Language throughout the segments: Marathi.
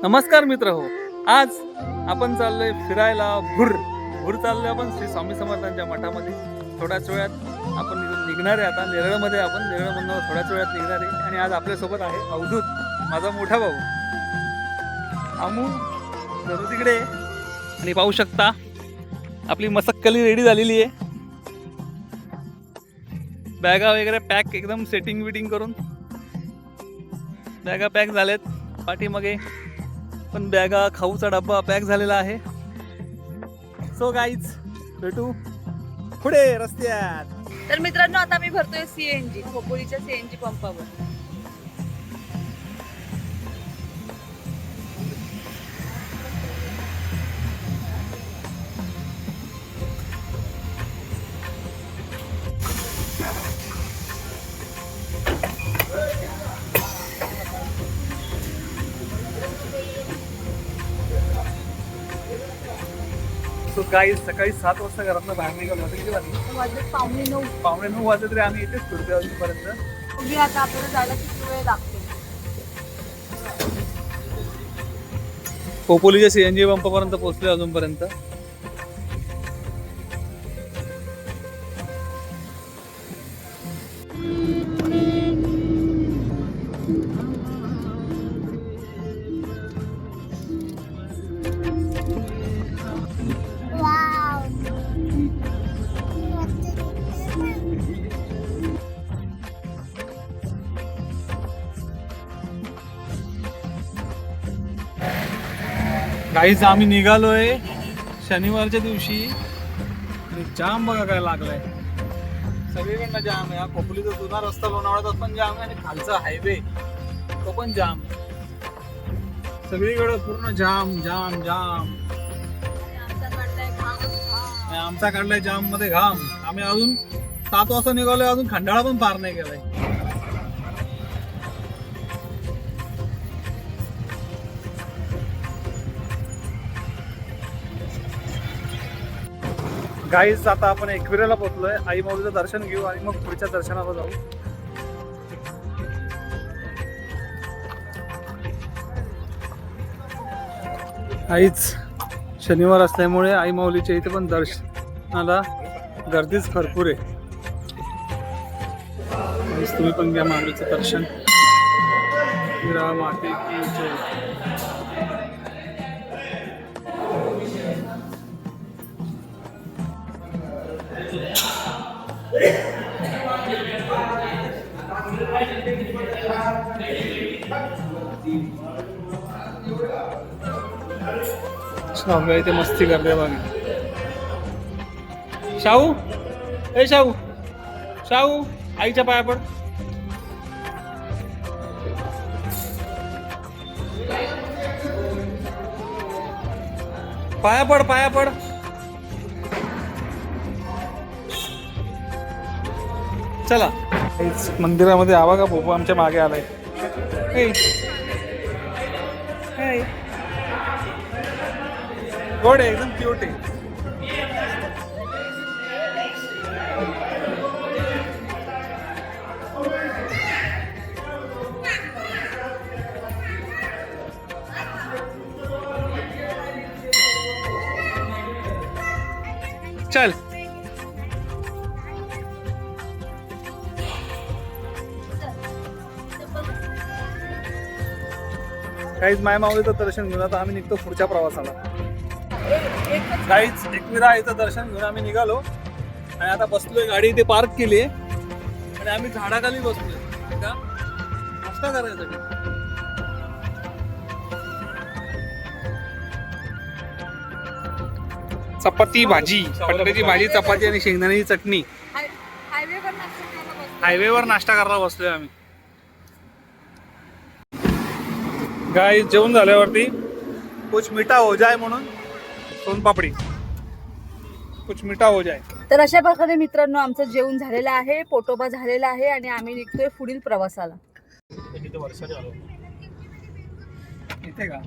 नमस्कार मित्र हो. आज आपण चाललोय फिरायला भुर चाललोय आपण श्री स्वामी समर्थांच्या मठामध्ये. थोड्याच वेळात आपण इथून निघणार आहे. आता नेरळमध्ये आपण नेरळमधून थोड्याच वेळात निघणार आहे. आणि आज आपल्यासोबत आहे अवधूत, माझा मोठा भाऊ. आमू जरूर तिकडे. आणि पाहू शकता आपली मसक्कली रेडी झालेली आहे. बॅगा वगैरे पॅक, एकदम सेटिंग विटिंग करून बॅगा पॅक झालेत. पाठीमागे पण बॅगा, खाऊचा डब्बा पॅक झालेला आहे. सो गाईज, भेटू पुढे रस्त्यात. तर मित्रांनो, आता मी भरतोय सीएनजी खोपोलीच्या सीएनजी पंपावर. सो गाईज, सकाळी 7 वाजता घरातनं बाहेर निघालो होतो. किती वाजले? वाजले 8:45. 8:45 वाजले तरी आम्ही इथेच फिरतोय अजूनपर्यंत. तुम्ही आता आपल्याला जायला किती वेळ लागतो? खोपोलीच्या सीएनजी पंपापर्यंत पोहोचलोय अजूनपर्यंत. गाईज, आम्ही निघालोय शनिवारच्या दिवशी. जाम बघा काय लागलाय, सगळीकडनं जाम आहे. हा खोपोलीचा जुना रस्ता लोणावळ्यात पण जाम आहे आणि खालचा हायवे तो पण जाम. सगळीकडे पूर्ण जाम जाम जाम. आमचा काढलाय जाम मध्ये घाम. आम्ही अजून 7 वाजता निघालोय, अजून खंडाळा पण पार नाही गेलाय. गाईज, आता आपण एकविरेला पोहोचलोय. आई माऊलीचं दर्शन घेऊ आणि मग पुढच्या दर्शनाला जाऊ. आईच शनिवार असल्यामुळे आई माऊलीच्या इथे पण दर्शनाला गर्दीच भरपूर आहे. तुम्ही पण घ्या माऊलीचं दर्शन. माते की जय. इथे मस्ती करते बघ. शाहू, ए शाहू, शाहू, आईच्या पाया पड. पाया पड, पाया पड. चला. मंदिरामध्ये आवा का भोपू आमच्या मागे आलाय. गोड आहे, एकदम क्यूट आहे. चल. काहीच माय माऊलीचं दर्शन घेऊन आता आम्ही निघतो पुढच्या प्रवासाला. काहीच एकविरा इथं दर्शन घेऊन आम्ही निघालो आणि आता बसलोय. गाडी इथे पार्क केली आहे आणि आम्ही झाडाखाली बसलोय का नाश्ता करायसाठी. चपाती भाजी, बटाट्याची भाजी, चपाती आणि शेंगदाण्याची चटणी. हायवेवर नाश्ता करायला बसलोय आम्ही. गाय जेवण झाल्यावरती कुछ मीठा हो जाय म्हणून सोनपापडी, कुछ मीठा हो जाय. तर अशा प्रकारे मित्रांनो, आमचं जेवण झालेलं आहे, पोटोबा झालेला आहे आणि आम्ही निघतोय पुढील प्रवासाला. इथे का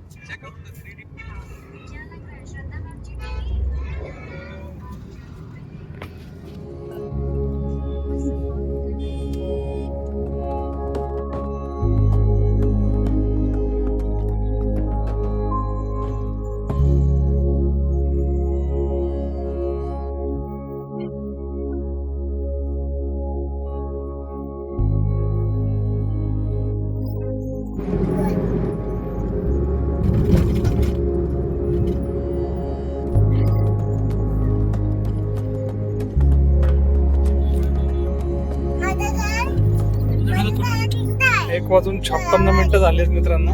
1:56 झालेत मित्रांनो.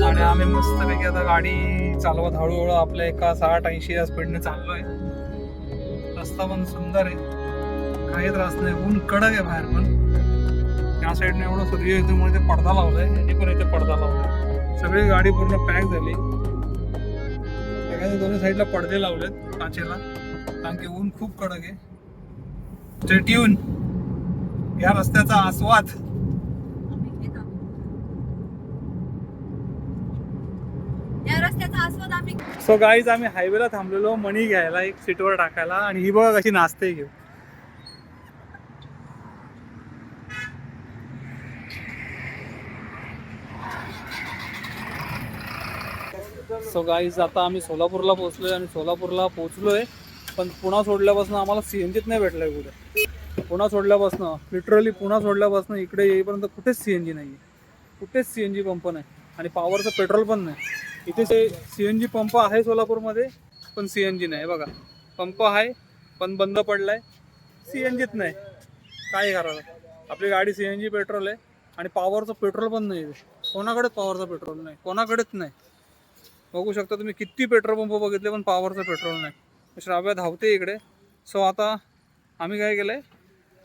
आणि आम्ही मस्तपैकी आता गाडी चालवत हळूहळू आपल्या एका 60-80 या स्पीडने चाललोय. रस्ता पण सुंदर आहे, काही त्रास नाही. ऊन कडक आहे बाहेर, पण या साईडने एवढं सूर्य येतोमुळे ते पडदा लावलाय, यांनी पण इथे पडदा लावलाय. सगळी गाडी पूर्ण पॅक झाली. सगळ्या दोन्ही साईडला पडदे लावलेत काचेला, कारण की ऊन खूप कडक आहे. स्टे ट्यून, या रस्त्याचा आस्वाद. सो गाईज, आम्ही हायवेला थांबलेलो मणी घ्यायला, एक सीटवर टाकायला. आणि ही बघा कशी नाचते घेऊ. सो गाईज, आता आम्ही सोलापूरला पोहोचलोय. आणि सोलापूरला पोहोचलोय, पण पुणा सोडल्यापासून आम्हाला सीएनजीच नाही भेटलाय कुठे. पुणा सोडल्यापासून, लिटरली पुणा सोडल्यापासून इकडे येईपर्यंत कुठेच सीएनजी नाही, कुठेच सीएनजी पंप नाही. आणि पॉवरचं पेट्रोल पण नाही. इथे सीएनजी पंप आहे सोलापूरमध्ये, पण सीएनजी नाही. बघा, पंप आहे पण बंद पडलाय, सीएनजीच नाही. काय करावं, आपली गाडी सीएनजी पेट्रोल आहे आणि पॉवरचं पेट्रोल पण नाही. कोणाकडेच पॉवरचं पेट्रोल नाही, कोणाकडेच नाही. बघू शकता तुम्ही, किती पेट्रोल पंप बघितले पण पॉवरचं पेट्रोल नाही. श्राव्या धावते इकडे. सो आता आम्ही काय केलंय,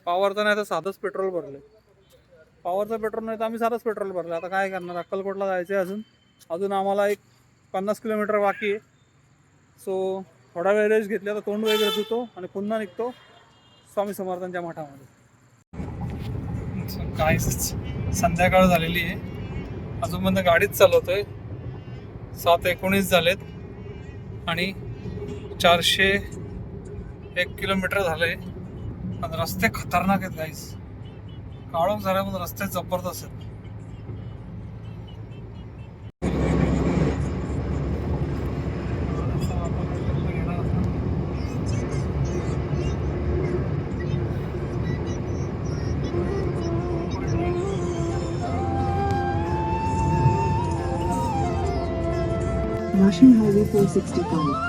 पॉवरचं नाही तर साधंच पेट्रोल भरलं. पॉवरचं पेट्रोल नाही तर आम्ही साधंच पेट्रोल भरलं. आता काय करणार, अक्कलकोटला जायचं आहे अजून आम्हाला एक 50 किलोमीटर बाकी आहे. सो थोडा वेळ रेस्ट घेतली, आता तोंड वगैरे धुतो आणि पुन्हा निघतो स्वामी समर्थांच्या मठामध्ये. काय संध्याकाळ झालेली आहे, अजूनपर्यंत गाडीच चालवतोय. 7:19 झालेत आणि 401 किलोमीटर झाले. पण रस्ते खतरनाक आहेत गाईस. काळोख झाल्या पण रस्ते जबरदस्त आहेत. National Highway 465.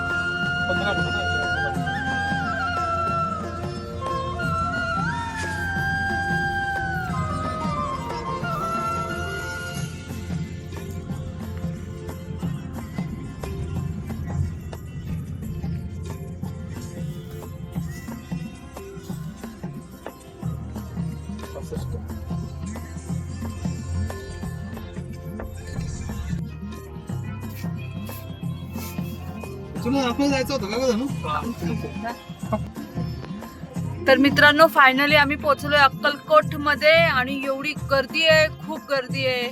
तर मित्रांनो, फायनली आम्ही पोहोचलोय अक्कलकोट मध्ये. आणि एवढी गर्दी आहे, खूप गर्दी आहे.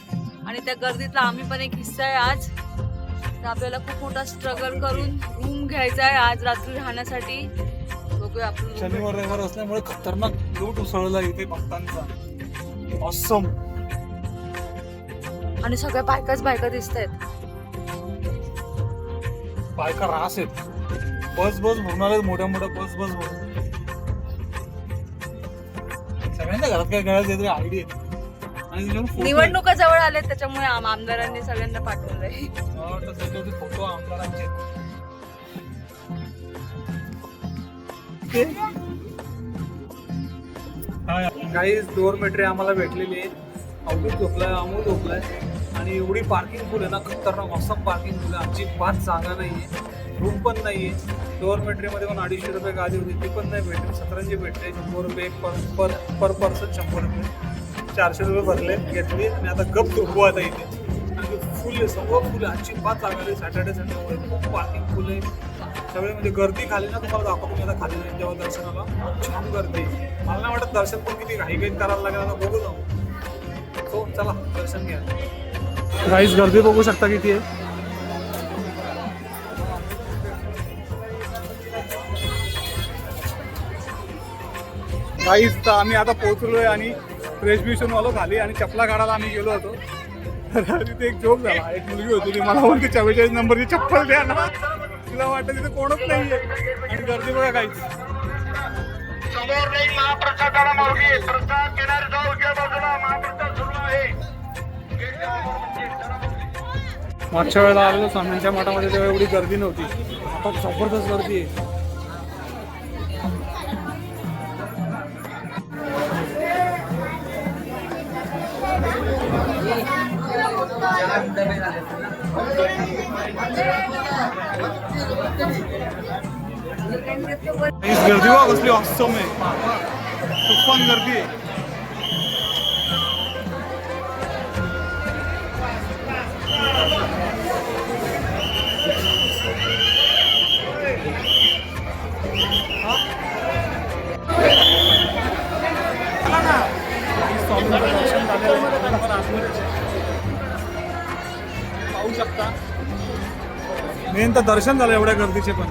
आणि त्या गर्दीतला आम्ही पण एक हिस्सा आहे आज. तर आपल्याला खूप मोठा स्ट्रगल करून रूम घ्यायचा आहे आज रात्री राहण्यासाठी. बघूया आपण. शनिवार रविवार असल्यामुळे खतरनाक लूट उसळला इथे भक्तांचा. ऑसम. आणि सगळ्या बायका दिसत आहेत. बायका रास आहेत. बस भरून आले, मोठ्या बस भरून. सगळ्यांच्या घरात काय गळ्यात काहीतरी आयडी आहे. निवडणुका जवळ आल्या त्याच्यामुळे आमदारांनी सगळ्यांना पाठवलंय. फोटो आमदारांचे. काही डोरमेट्री आम्हाला भेटलेली आहे. अवधूत झोपलाय, अमोल झोपलाय. आणि एवढी पार्किंग फुल आहे ना, खतरनाक ऑसम पार्किंग फुल आहे. अजिबात जागा नाहीये, रूम पण नाहीये. डोरमेट्रीमध्ये पण 250 रुपये गादी होती, ती पण नाही भेटली. सतरंजी भेटले. 100 रुपये पर पर्सन, 100 रुपये. 400 रुपये भरले, घेतली. आणि आता गप झोपू आता इथे. आणि फुल आहे, सगळं फुल आहे. अजिबात जागा नाही. सॅटर्डे संडेमुळे खूप पार्किंग फुल आहे. सगळे म्हणजे गर्दी खाली ना, तुम्हाला दाखवतो मी आता खाली नाही जेव्हा दर्शनाला. छान गर्दी. मला नाही वाटत दर्शन पण किती घाई करायला लागेल. आता बघू जाऊ. सो चला दर्शन घ्या. गाईस, गर्दी बघू शकता किती आहे. गाईस, तर आम्ही आता पोहोचलोय आणि फ्रेश बिशून आलो खाली. आणि चपला काढायला आम्ही गेलो होतो. तर तिथे एक जोक झाला. एक मुलगी होती, ती मला म्हणते 44 नंबरची चप्पल द्या ना. तिला वाटतं तिथे कोणच नाहीये. आणि गर्दी बघा गाईस. समोर नाही महाप्रसादाला मार्गी प्रसाद घेणारे जाऊ उजव्या बाजूला महाप्रसाद सुरू आहे. मागच्या वेळेला आलेलो स्वामींच्या मठामध्ये तेव्हा एवढी गर्दी नव्हती. आता जबरदस्त गर्दी आहे. गर्दी बघ कसली ऑसम आहे, तुफान गर्दी आहे. पाहू शकता, मेन तर दर्शन झालं एवढ्या गर्दीचे पण.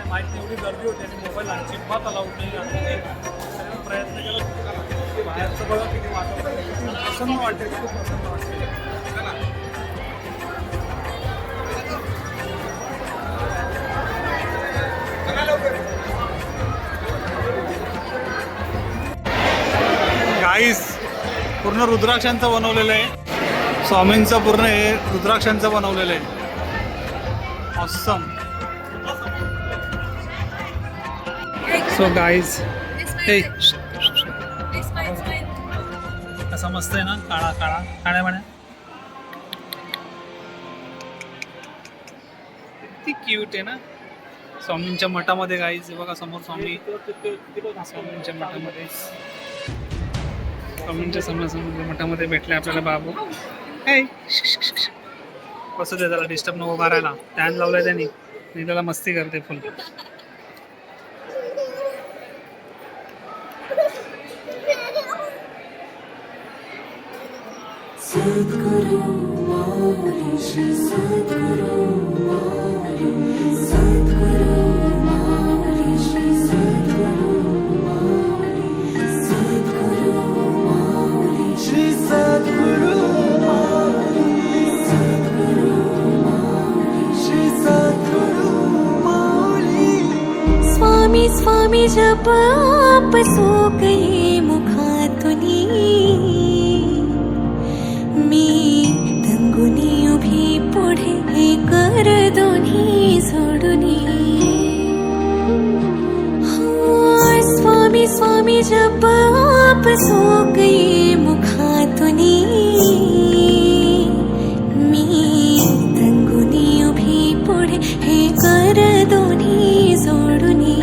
माहिती एवढी गर्दी होती आणि मोबाईल अजिबात अलाउड नाही. प्रयत्न केला बाहेरचं बघा किती वातावरण प्रसन्न वाटते, खूप प्रसन्न वाटते. गाईस पूर्ण रुद्राक्षांचं बनवलेलं आहे, स्वामींचं पूर्ण हे रुद्राक्षांचं बनवलेलं आहे. ऑसम. सो गाईज हे कसा मस्त आहे ना, काळा काळा काळ्या पाण्या, किती क्यूट आहे ना. स्वामींच्या मठामध्ये गाईज बघा समोर स्वामी, स्वामींच्या मठामध्ये, स्वामींच्या समोर मठामध्ये भेटले आपल्याला बाबू. हे कसं ते त्याला डिस्टर्ब नको करायला, फॅन लावलाय त्यांनी, त्याला मस्ती करते फुल. सद्गुरु माऊली श्री सद्गुरु माऊली, सद्गुरु माऊली श्री सद्गुरु माऊली, सद्गुरु माऊली श्री सद्गुरु माऊली, सद्गुरु माऊली श्री सद्गुरु माऊली. स्वामी स्वामी जप आप सो गए मुखातुनी, मी तंगुनी उभी पुढे कर दोन्ही सोडुनी. स्वामी स्वामी जप आप सो गए मुखातुनी, मी तंगुनी उभी पुढे कर दोन्ही सोडुनी.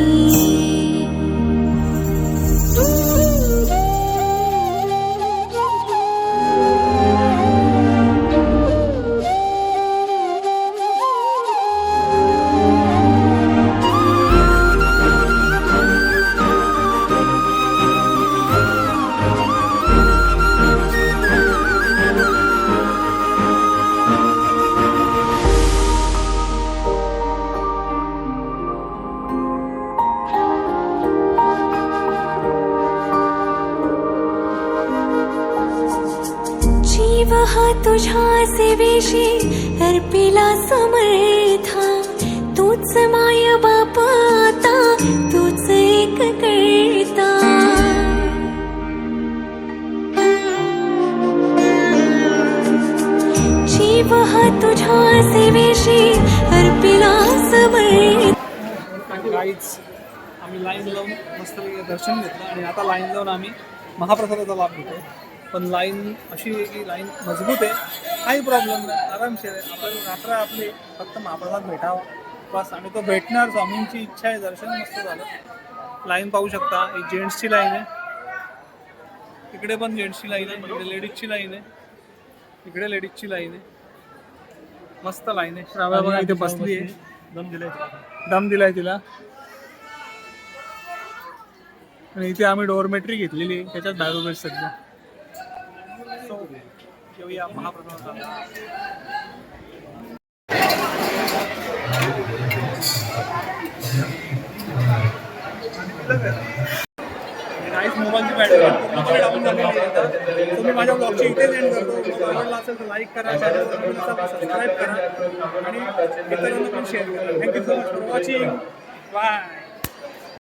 हा तुझ्या सेवेशी अर्पिला समर्था, तूच माय बाप आता तूच एक करता. जीव हा तुझ्या सेवेशी अर्पिला समर्था. गाईज आम्ही लाईन लावून मस्त दर्शन घेतलं आणि आता लाईन लावून आम्ही महाप्रसादाचा लाभ घेतो. पण लाईन अशी आहे की लाईन मजबूत आहे, काही प्रॉब्लेम नाही, आरामशीर आहे. आपण रात्र आपली फक्त महाप्रसाद भेटावा बस, आणि तो भेटणार. स्वामींची इच्छा आहे, दर्शन मस्त झालं. लाईन पाहू शकता, एक जेंट्सची लाईन आहे, इकडे पण जेंट्सची लाईन आहे, इकडे लेडीजची लाईन आहे, इकडे लेडीजची लाईन आहे. मस्त लाईन आहे. श्राव्या बघा इथे बसली आहे, दम दिलाय तिला. आणि इथे आम्ही डोरमेट्री घेतलेली आहे, त्याच्यात दारू बेस सध्या. घेऊया महाप्रसादाचा. गाईस मोबाईलची बॅटरी पूर्णपणे डाऊन झालेली आहे. तुम्ही माझ्या ब्लॉगची इथेच एंड करतो. आवडला असेल तर लाईक करा, चॅनल सबस्क्राईब करा आणि इतरांना पण शेअर करा. Thank you so much for watching. Bye.